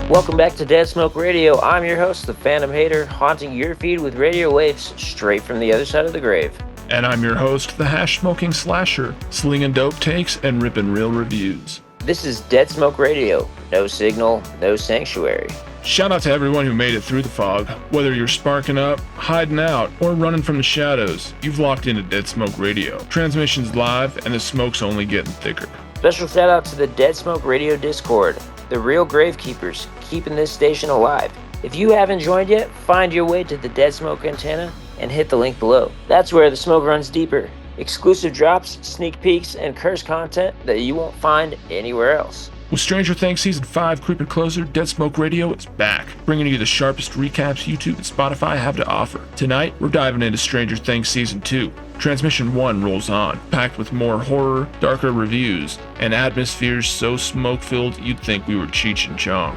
Welcome back to Dead Smoke Radio. I'm your host, the Phantom Hater, haunting your feed with radio waves straight from the other side of the grave. And I'm your host, the hash-smoking slasher, slinging dope takes and ripping real reviews. This is Dead Smoke Radio. No signal, no sanctuary. Shout out to everyone who made it through the fog. Whether you're sparking up, hiding out, or running from the shadows, you've locked into Dead Smoke Radio. Transmission's live, and the smoke's only getting thicker. Special shout out to the Dead Smoke Radio Discord, the real gravekeepers, keeping this station alive. If you haven't joined yet, find your way to the Dead Smoke antenna and hit the link below. That's where the smoke runs deeper. Exclusive drops, sneak peeks, and curse content that you won't find anywhere else. With Stranger Things Season 5 creeping closer, Dead Smoke Radio is back, bringing you the sharpest recaps YouTube and Spotify have to offer. Tonight, we're diving into Stranger Things Season 2. Transmission 1 rolls on, packed with more horror, darker reviews, and atmospheres so smoke-filled you'd think we were Cheech and Chong.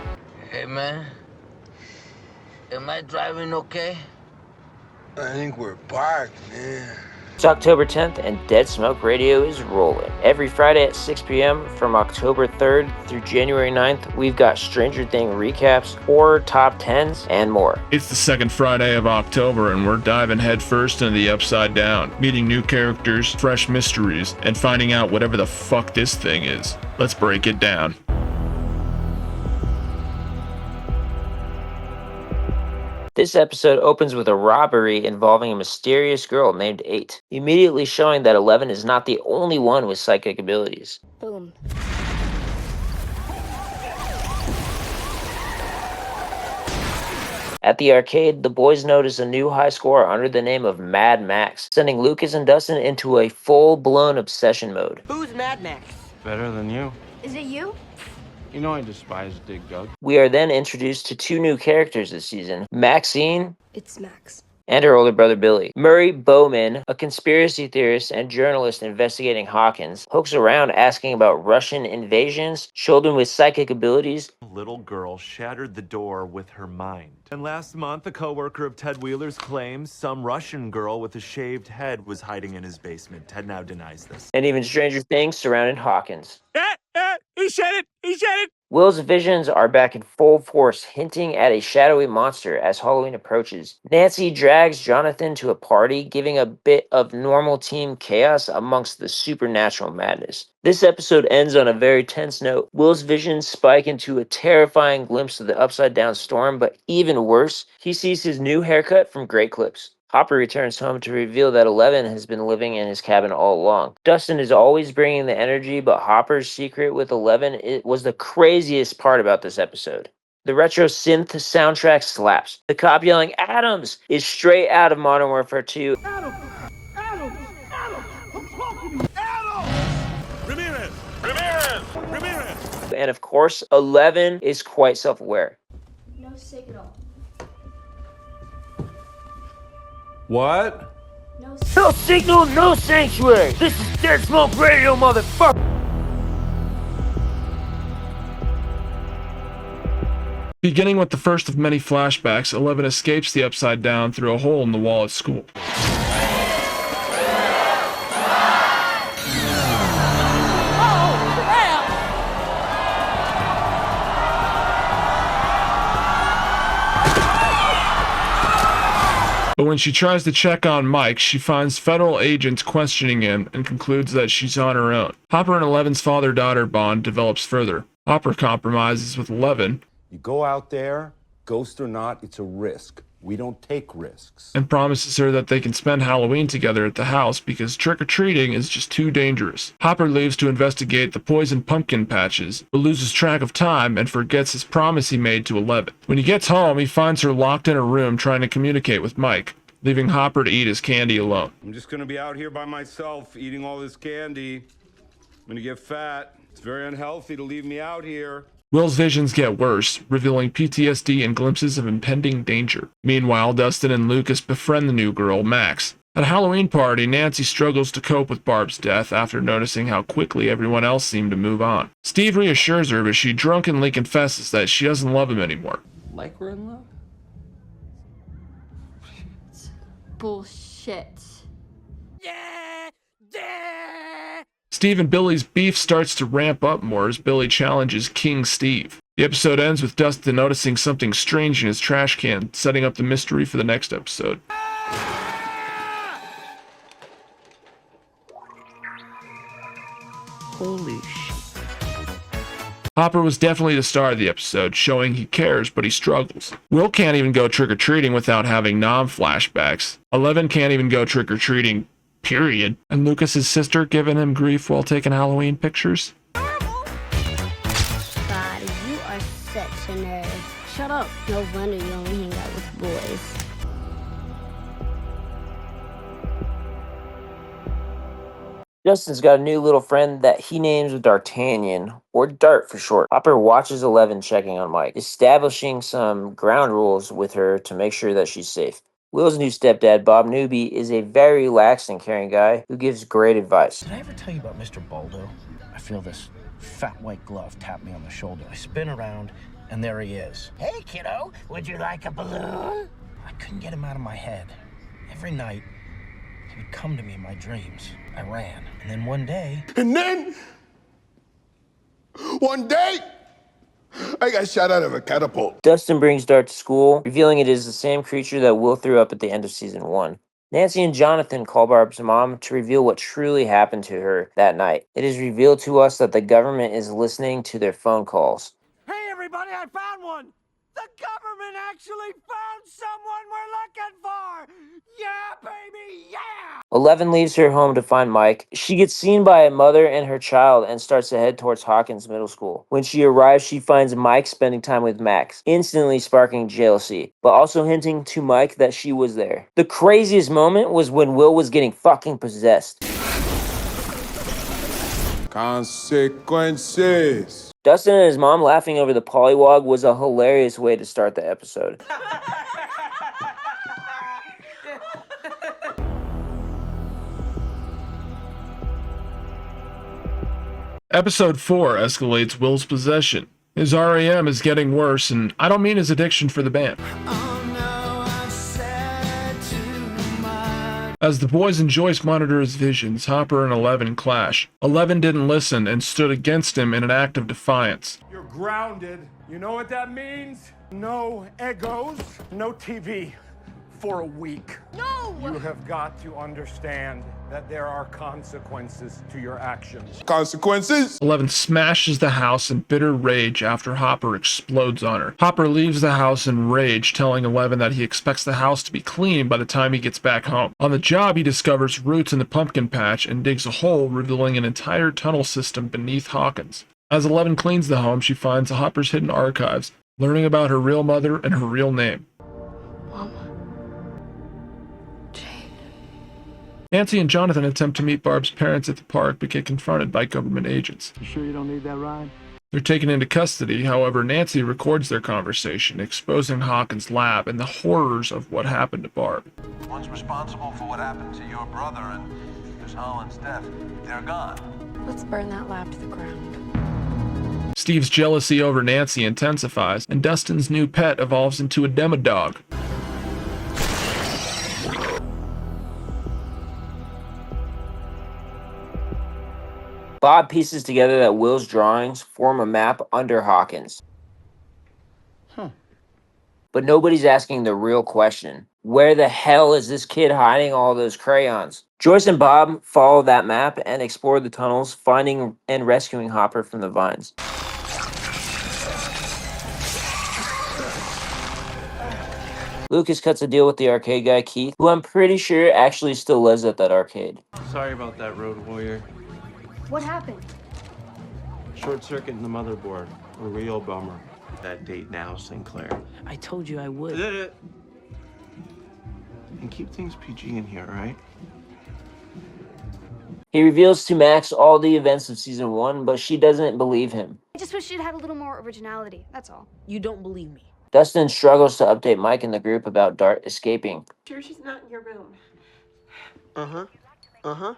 Hey man, am I driving okay? I think we're parked, man. It's October 10th and Dead Smoke Radio is rolling. Every Friday at 6 p.m. from October 3rd through January 9th, we've got Stranger Things recaps, horror top 10s, and more. It's the second Friday of October and we're diving headfirst into the Upside Down, meeting new characters, fresh mysteries, and finding out whatever the fuck this thing is. Let's break it down. This episode opens with a robbery involving a mysterious girl named 8, immediately showing that 11 is not the only one with psychic abilities. Boom. At the arcade, the boys notice a new high score under the name of Mad Max, sending Lucas and Dustin into a full-blown obsession mode. Who's Mad Max? Better than you. Is it you? You know I despise Dig Dug. We are then introduced to two new characters this season, Maxine It's Max. and her older brother Billy. Murray Bowman, a conspiracy theorist and journalist investigating Hawkins, pokes around asking about Russian invasions, children with psychic abilities. A little girl shattered the door with her mind. And last month, a co-worker of Ted Wheeler's claims some Russian girl with a shaved head was hiding in his basement. Ted now denies this. And even stranger things surrounding Hawkins. He said it! He said it! Will's visions are back in full force, hinting at a shadowy monster as Halloween approaches. Nancy drags Jonathan to a party, giving a bit of normal team chaos amongst the supernatural madness. This episode ends on a very tense note. Will's visions spike into a terrifying glimpse of the upside down storm, but even worse, he sees his new haircut from Great Clips. Hopper returns home to reveal that 11 has been living in his cabin all along. Dustin is always bringing the energy, but Hopper's secret with 11 was the craziest part about this episode. The retro synth soundtrack slaps. The cop yelling, "Adams!" is straight out of Modern Warfare 2. Adam! Adam! Adam! I'm talking to you! Adam! Ramirez! Ramirez! Ramirez! And of course, 11 is quite self-aware. No signal. What? No No signal, no sanctuary! This is Dead Smoke Radio, motherfucker! Beginning with the first of many flashbacks, 11 escapes the Upside Down through a hole in the wall at school. But when she tries to check on Mike, she finds federal agents questioning him and concludes that she's on her own. Hopper and Eleven's father-daughter bond develops further. Hopper compromises with 11 You go out there, ghost or not, it's a risk. We don't take risks. and promises her that they can spend Halloween together at the house because trick-or-treating is just too dangerous. Hopper leaves to investigate the poison pumpkin patches, but loses track of time and forgets his promise he made to 11. When he gets home, he finds her locked in a room trying to communicate with Mike, leaving Hopper to eat his candy alone. I'm just gonna be out here by myself eating all this candy. I'm gonna get fat. It's very unhealthy to leave me out here. Will's visions get worse, revealing PTSD and glimpses of impending danger. Meanwhile, Dustin and Lucas befriend the new girl, Max, At a Halloween party, Nancy struggles to cope with Barb's death after noticing how quickly everyone else seemed to move on. Steve reassures her, but she drunkenly confesses that she doesn't love him anymore. Like we're in love? Bullshit. Steve and Billy's beef starts to ramp up more as Billy challenges King Steve. The episode ends with Dustin noticing something strange in his trash can, setting up the mystery for the next episode. Holy shit. Hopper was definitely the star of the episode, showing he cares, but he struggles. Will can't even go trick-or-treating without having nom-flashbacks. 11 can't even go trick-or-treating, period. And Lucas's sister giving him grief while taking Halloween pictures. God, you are such a nerd. Shut up. No wonder you only hang out with boys. Justin's got a new little friend that he names D'Artagnan, or Dart for short. Hopper watches 11 checking on Mike, establishing some ground rules with her to make sure that she's safe. Will's new stepdad, Bob Newby, is a very relaxed and caring guy who gives great advice. Did I ever tell you about Mr. Baldo? I feel this fat white glove tap me on the shoulder. I spin around, and there he is. Hey, kiddo, would you like a balloon? I couldn't get him out of my head. Every night, he would come to me in my dreams. I ran, and then one day... I got shot out of a catapult. Dustin brings Dart to school, revealing it is the same creature that Will threw up at the end of season 1. Nancy and Jonathan call Barb's mom to reveal what truly happened to her that night. It is revealed to us that the government is listening to their phone calls. Hey, everybody, I found one! The government actually found someone we're looking for! Yeah, baby, yeah! 11 leaves her home to find Mike. She gets seen by a mother and her child and starts to head towards Hawkins Middle School. When she arrives, she finds Mike spending time with Max, instantly sparking jealousy, but also hinting to Mike that she was there. The craziest moment was when Will was getting fucking possessed. Consequences. Dustin and his mom laughing over the pollywog was a hilarious way to start the episode. Episode 4 escalates Will's possession. His REM is getting worse, and I don't mean his addiction for the band. As the boys and Joyce monitor his visions, Hopper and 11 clash. 11 didn't listen and stood against him in an act of defiance. You're grounded. You know what that means? No egos, no TV for a week. No! You have got to understand that there are consequences to your actions. 11 smashes the house in bitter rage after Hopper explodes on her. Hopper leaves the house in rage, telling 11 that he expects the house to be clean by the time he gets back home. On the job, he discovers roots in the pumpkin patch and digs a hole, revealing an entire tunnel system beneath Hawkins. As 11 cleans the home, she finds Hopper's hidden archives, learning about her real mother and her real name. Nancy and Jonathan attempt to meet Barb's parents at the park but get confronted by government agents. You sure you don't need that ride? They're taken into custody, however, Nancy records their conversation, exposing Hawkins' lab and the horrors of what happened to Barb. One's responsible for what happened to your brother and Miss Holland's death. They're gone. Let's burn that lab to the ground. Steve's jealousy over Nancy intensifies, and Dustin's new pet evolves into a demodog. Bob pieces together that Will's drawings form a map under Hawkins. But nobody's asking the real question. Where the hell is this kid hiding all those crayons? Joyce and Bob follow that map and explore the tunnels, finding and rescuing Hopper from the vines. Lucas cuts a deal with the arcade guy, Keith, who I'm pretty sure actually still lives at that arcade. Sorry about that, Road Warrior. What happened? Short circuit in the motherboard. A real bummer. That date now, Sinclair. I told you I would. And keep things PG in here, all right? He reveals to Max all the events of season 1, but she doesn't believe him. I just wish she'd had a little more originality, that's all. You don't believe me. Dustin struggles to update Mike and the group about Dart escaping. Sure she's not in your room. Uh-huh. Uh-huh.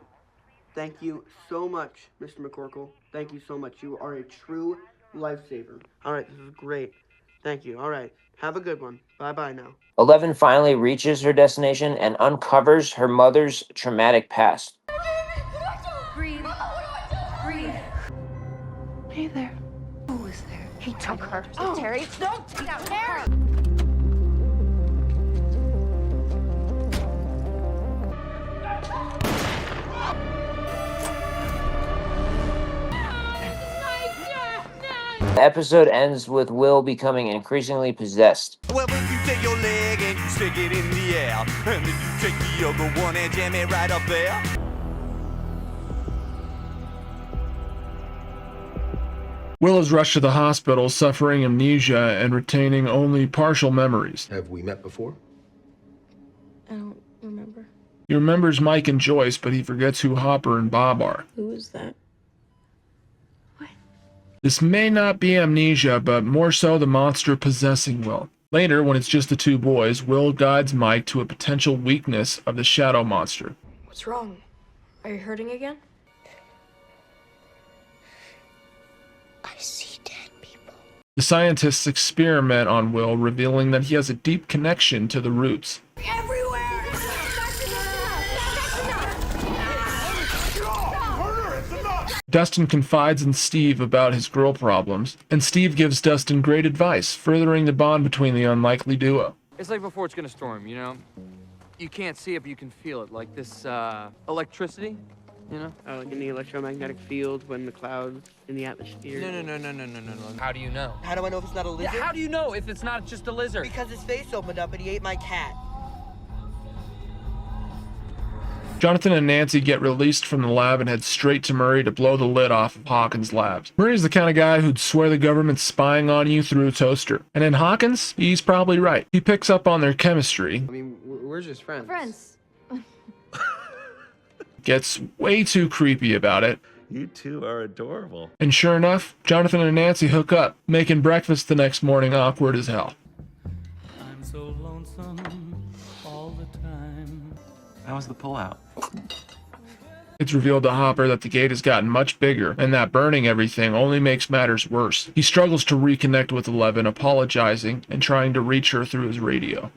Thank you so much, Mr. McCorkle. Thank you so much. You are a true lifesaver. All right, this is great. Thank you. All right. Have a good one. Bye-bye now. 11 finally reaches her destination and uncovers her mother's traumatic past. Breathe. Breathe. Hey there. Who was there? He took her. Oh, Terry, don't take out Terry! The episode ends with Will becoming increasingly possessed. Well, if you take your leg and you stick it in the air, and then you take the other one and jam it right up there. Will is rushed to the hospital, suffering amnesia and retaining only partial memories. Have we met before? I don't remember. He remembers Mike and Joyce, but he forgets who Hopper and Bob are. Who is that? This may not be amnesia, but more so the monster possessing Will. Later, when it's just the two boys, Will guides Mike to a potential weakness of the shadow monster. What's wrong? Are you hurting again? I see dead people. The scientists experiment on Will, revealing that he has a deep connection to the roots. Everywhere! Dustin confides in Steve about his girl problems, and Steve gives Dustin great advice, furthering the bond between the unlikely duo. It's like before it's gonna storm, you know? You can't see it, but you can feel it, like this, electricity, you know? Like in the electromagnetic field when the clouds in the atmosphere. No. How do you know? How do I know if it's not a lizard? Yeah, how do you know if it's not just a lizard? Because his face opened up and he ate my cat. Jonathan and Nancy get released from the lab and head straight to Murray to blow the lid off of Hawkins' labs. Murray's the kind of guy who'd swear the government's spying on you through a toaster. And in Hawkins, he's probably right. He picks up on their chemistry. I mean, we're just friends. Friends. Gets way too creepy about it. You two are adorable. And sure enough, Jonathan and Nancy hook up, making breakfast the next morning awkward as hell. I'm so lonesome all the time. How was the pullout? It's revealed to Hopper that the gate has gotten much bigger, and that burning everything only makes matters worse. He struggles to reconnect with Eleven, apologizing and trying to reach her through his radio.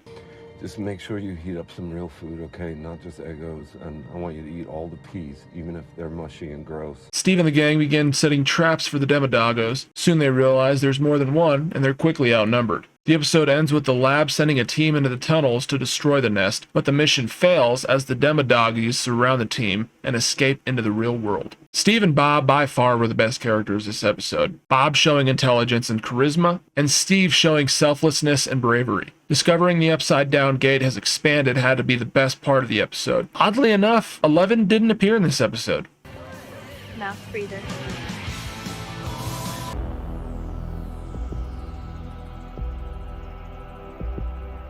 Just make sure you heat up some real food, okay? Not just Eggos, and I want you to eat all the peas, even if they're mushy and gross. Steve and the gang begin setting traps for the Demodogos. Soon they realize there's more than one, and they're quickly outnumbered. The episode ends with the lab sending a team into the tunnels to destroy the nest, but the mission fails as the Demodoggies surround the team and escape into the real world. Steve and Bob by far were the best characters this episode. Bob showing intelligence and charisma, and Steve showing selflessness and bravery. Discovering the upside-down gate has expanded had to be the best part of the episode. Oddly enough, 11 didn't appear in this episode. Mouth breather.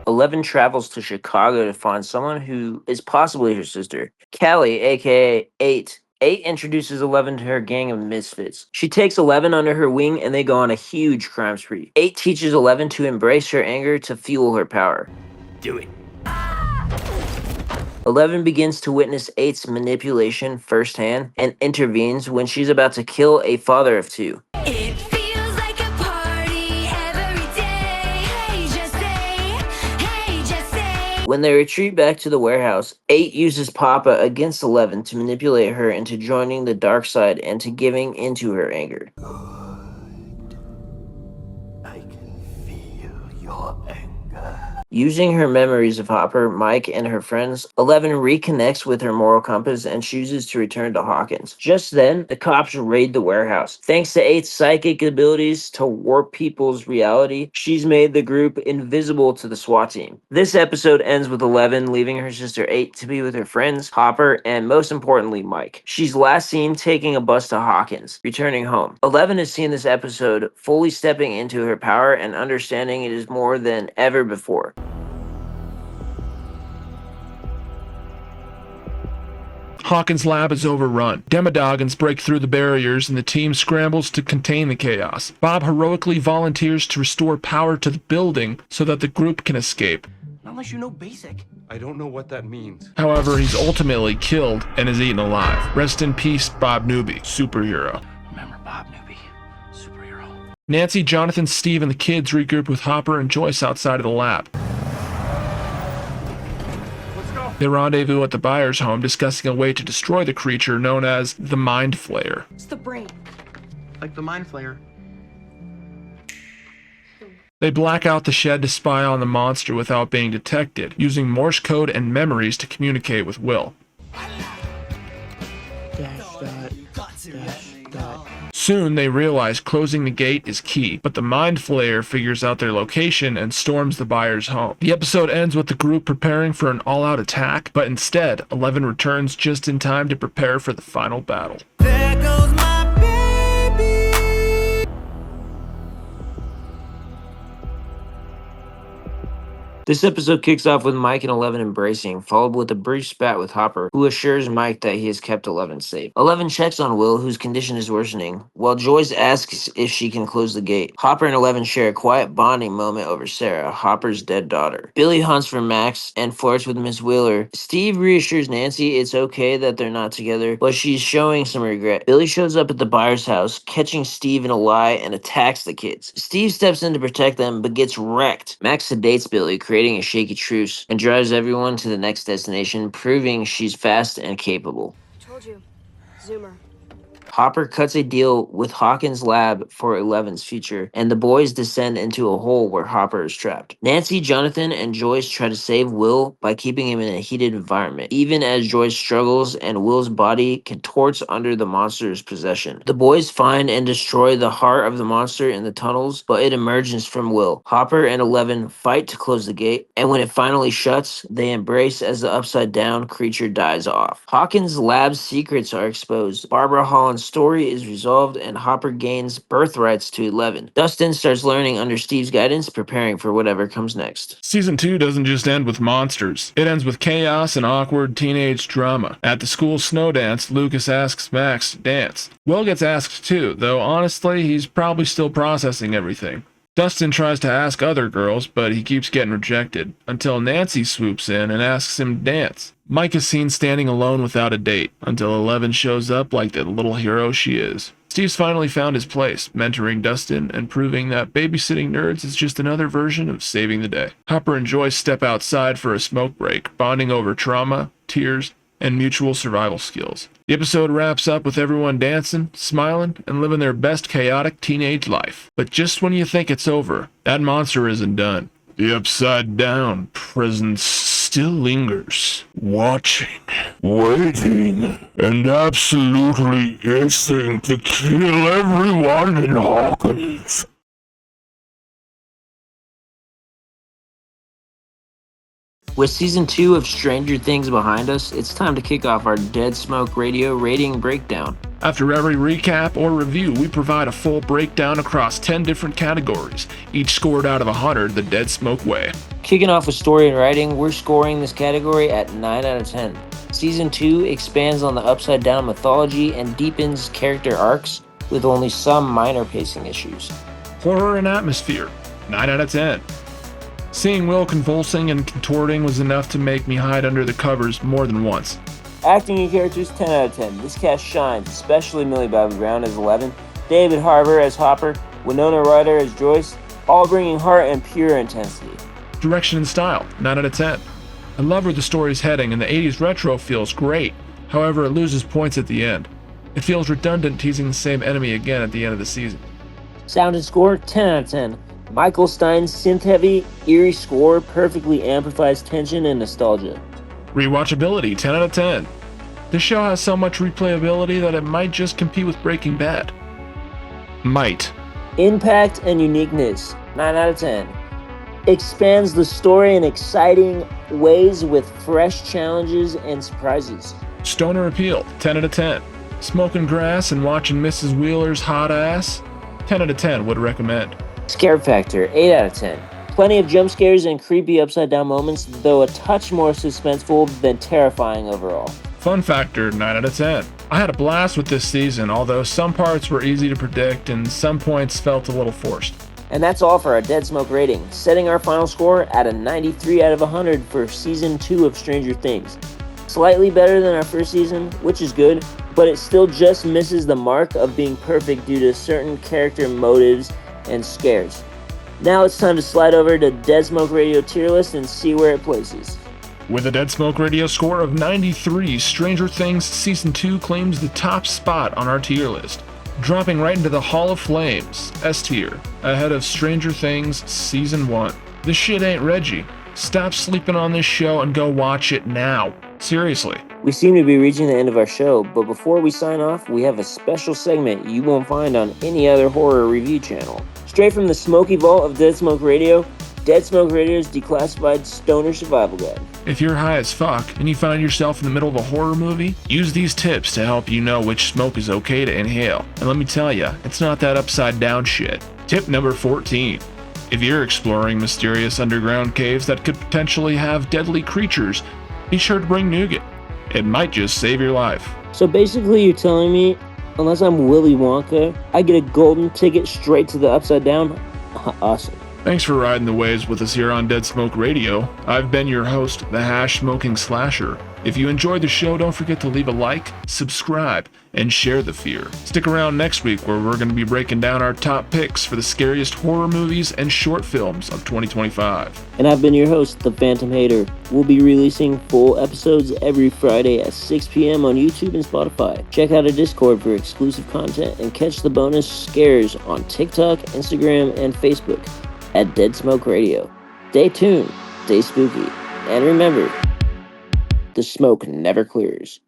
Eleven travels to Chicago to find someone who is possibly her sister, Callie, aka 8. 8 introduces 11 to her gang of misfits. She takes 11 under her wing and they go on a huge crime spree. 8 teaches 11 to embrace her anger to fuel her power. Do it. 11 begins to witness 8's manipulation firsthand and intervenes when she's about to kill a father of 2. It feels like a party every day. Hey, just say. Hey, just say. When they retreat back to the warehouse, 8 uses Papa against 11 to manipulate her into joining the dark side and to giving into her anger. I can feel your anger. Using her memories of Hopper, Mike, and her friends, 11 reconnects with her moral compass and chooses to return to Hawkins. Just then, the cops raid the warehouse. Thanks to 8's psychic abilities to warp people's reality, she's made the group invisible to the SWAT team. This episode ends with 11 leaving her sister 8 to be with her friends, Hopper, and most importantly, Mike. She's last seen taking a bus to Hawkins, returning home. 11 has seen this episode fully stepping into her power and understanding it is more than ever before. Hawkins' lab is overrun. Demodogons break through the barriers and the team scrambles to contain the chaos. Bob heroically volunteers to restore power to the building so that the group can escape. No unless you know basic. I don't know what that means. However, he's ultimately killed and is eaten alive. Rest in peace, Bob Newby, superhero. Remember Bob Newby, superhero. Nancy, Jonathan, Steve, and the kids regroup with Hopper and Joyce outside of the lab. They rendezvous at the buyer's home, discussing a way to destroy the creature known as the Mind Flayer. It's the brain. Like the Mind Flayer. They black out the shed to spy on the monster without being detected, using Morse code and memories to communicate with Will. Soon they realize closing the gate is key, but the Mind Flayer figures out their location and storms the buyer's home. The episode ends with the group preparing for an all-out attack, but instead, Eleven returns just in time to prepare for the final battle. There goes my baby. This episode kicks off with Mike and Eleven embracing, followed with a brief spat with Hopper, who assures Mike that he has kept Eleven safe. Eleven checks on Will, whose condition is worsening, while Joyce asks if she can close the gate. Hopper and Eleven share a quiet bonding moment over Sarah, Hopper's dead daughter. Billy hunts for Max and flirts with Miss Wheeler. Steve reassures Nancy it's okay that they're not together, but she's showing some regret. Billy shows up at the buyer's house, catching Steve in a lie and attacks the kids. Steve steps in to protect them, but gets wrecked. Max sedates Billy, creating a shaky truce, and drives everyone to the next destination, proving she's fast and capable. Told you. Zoomer. Hopper cuts a deal with Hawkins' lab for Eleven's future, and the boys descend into a hole where Hopper is trapped. Nancy, Jonathan, and Joyce try to save Will by keeping him in a heated environment, even as Joyce struggles and Will's body contorts under the monster's possession. The boys find and destroy the heart of the monster in the tunnels, but it emerges from Will. Hopper and Eleven fight to close the gate, and when it finally shuts, they embrace as the upside-down creature dies off. Hawkins' lab's secrets are exposed. Barbara Holland's story is resolved, and Hopper gains birthrights to Eleven. Dustin starts learning under Steve's guidance, preparing for whatever comes next. Season 2 doesn't just end with monsters. It ends with chaos and awkward teenage drama. At the school snow dance, Lucas asks Max to dance. Will gets asked too, though honestly, he's probably still processing everything. Dustin tries to ask other girls, but he keeps getting rejected, until Nancy swoops in and asks him to dance. Mike is seen standing alone without a date, until Eleven shows up like the little hero she is. Steve's finally found his place, mentoring Dustin and proving that babysitting nerds is just another version of saving the day. Hopper and Joyce step outside for a smoke break, bonding over trauma, tears, and mutual survival skills. The episode wraps up with everyone dancing, smiling, and living their best chaotic teenage life. But just when you think it's over, that monster isn't done. The upside down presence still lingers, watching, waiting, and absolutely itching to kill everyone in Hawkins. With Season 2 of Stranger Things behind us, it's time to kick off our Dead Smoke Radio rating breakdown. After every recap or review, we provide a full breakdown across 10 different categories, each scored out of 100 the Dead Smoke way. Kicking off with story and writing, we're scoring this category at 9 out of 10. Season 2 expands on the Upside Down mythology and deepens character arcs with only some minor pacing issues. Horror and atmosphere, 9 out of 10. Seeing Will convulsing and contorting was enough to make me hide under the covers more than once. Acting and characters, 10 out of 10. This cast shines, especially Millie Bobby Brown as Eleven, David Harbour as Hopper, Winona Ryder as Joyce, all bringing heart and pure intensity. Direction and style, 9 out of 10. I love where the story's heading, and the 80s retro feels great. However, it loses points at the end. It feels redundant teasing the same enemy again at the end of the season. Sound and score, 10 out of 10. Michael Stein's synth-heavy, eerie score perfectly amplifies tension and nostalgia. Rewatchability, 10 out of 10. This show has so much replayability that it might just compete with Breaking Bad. Might. Impact and uniqueness, 9 out of 10. Expands the story in exciting ways with fresh challenges and surprises. Stoner appeal, 10 out of 10. Smoking grass and watching Mrs. Wheeler's hot ass, 10 out of 10 would recommend. Scare factor, 8 out of 10. Plenty of jump scares and creepy upside down moments, though a touch more suspenseful than terrifying overall. Fun factor, 9 out of 10. I had a blast with this season, although some parts were easy to predict and some points felt a little forced. And that's all for our Dead Smoke rating, setting our final score at a 93 out of 100 for Season 2 of Stranger Things. Slightly better than our first season, which is good, but it still just misses the mark of being perfect due to certain character motives and scares. Now it's time to slide over to Dead Smoke Radio tier list and see where it places. With a Dead Smoke Radio score of 93, Stranger Things Season 2 claims the top spot on our tier list, dropping right into the Hall of Flames, S tier, ahead of Stranger Things Season 1. This shit ain't Reggie. Stop sleeping on this show and go watch it now. Seriously. We seem to be reaching the end of our show, but before we sign off, we have a special segment you won't find on any other horror review channel. Straight from the smoky vault of Dead Smoke Radio, Dead Smoke Radio's Declassified Stoner Survival Guide. If you're high as fuck and you find yourself in the middle of a horror movie, use these tips to help you know which smoke is okay to inhale. And let me tell you, it's not that upside down shit. Tip number 14. If you're exploring mysterious underground caves that could potentially have deadly creatures, be sure to bring nougat. It might just save your life. So basically you're telling me, unless I'm Willy Wonka, I get a golden ticket straight to the upside down? Awesome. Thanks for riding the waves with us here on Dead Smoke Radio. I've been your host, the Hash Smoking Slasher. If you enjoyed the show, don't forget to leave a like, subscribe, and share the fear. Stick around next week where we're going to be breaking down our top picks for the scariest horror movies and short films of 2025. And I've been your host, the Phantom Hater. We'll be releasing full episodes every Friday at 6 p.m. on YouTube and Spotify. Check out our Discord for exclusive content and catch the bonus scares on TikTok, Instagram, and Facebook at Dead Smoke Radio. Stay tuned, stay spooky, and remember, the smoke never clears.